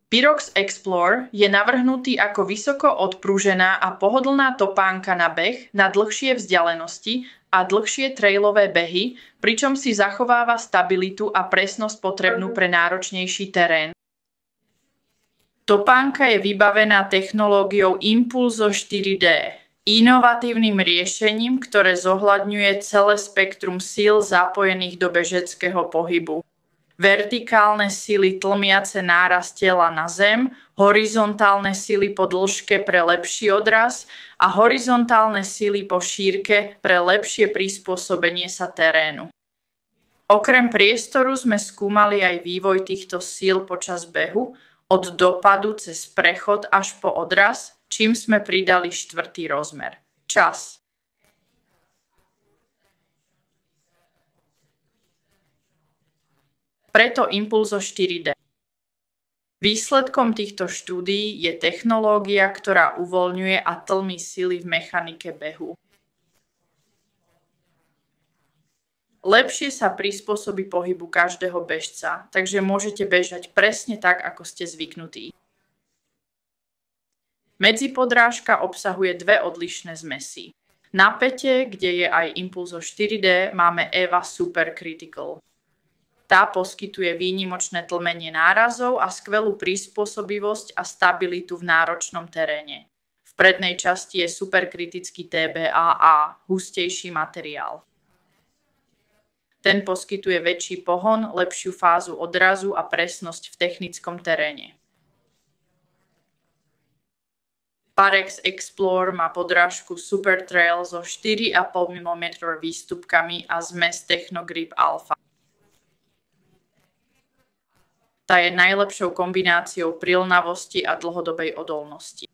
Pyrox Explore je navrhnutý ako vysoko odprúžená a pohodlná topánka na beh na dlhšie vzdialenosti a dlhšie trailové behy, pričom si zachováva stabilitu a presnosť potrebnú pre náročnejší terén. Topánka je vybavená technológiou Impulso 4D, inovatívnym riešením, ktoré zohľadňuje celé spektrum síl zapojených do bežeckého pohybu. Vertikálne sily tlmiace náraz tela na zem, horizontálne sily po dĺžke pre lepší odraz a horizontálne sily po šírke pre lepšie prispôsobenie sa terénu. Okrem priestoru sme skúmali aj vývoj týchto síl počas behu, od dopadu cez prechod až po odraz, čím sme pridali štvrtý rozmer – čas. Preto Impulso 4D. Výsledkom týchto štúdií je technológia, ktorá uvoľňuje a tlmí sily v mechanike behu. Lepšie sa prispôsobí pohybu každého bežca, takže môžete bežať presne tak, ako ste zvyknutí. Medzipodrážka obsahuje dve odlišné zmesy. Na päte, kde je aj Impulso 4D, máme EVA Super Critical. Tá poskytuje výnimočné tlmenie nárazov a skvelú prispôsobivosť a stabilitu v náročnom teréne. V prednej časti je superkritický TBAA, hustejší materiál. Ten poskytuje väčší pohon, lepšiu fázu odrazu a presnosť v technickom teréne. Pyrox Explore má podrážku Super Trail so 4,5 mm výstupkami a zmes Technogrip Alpha. Tá je najlepšou kombináciou prilnavosti a dlhodobej odolnosti.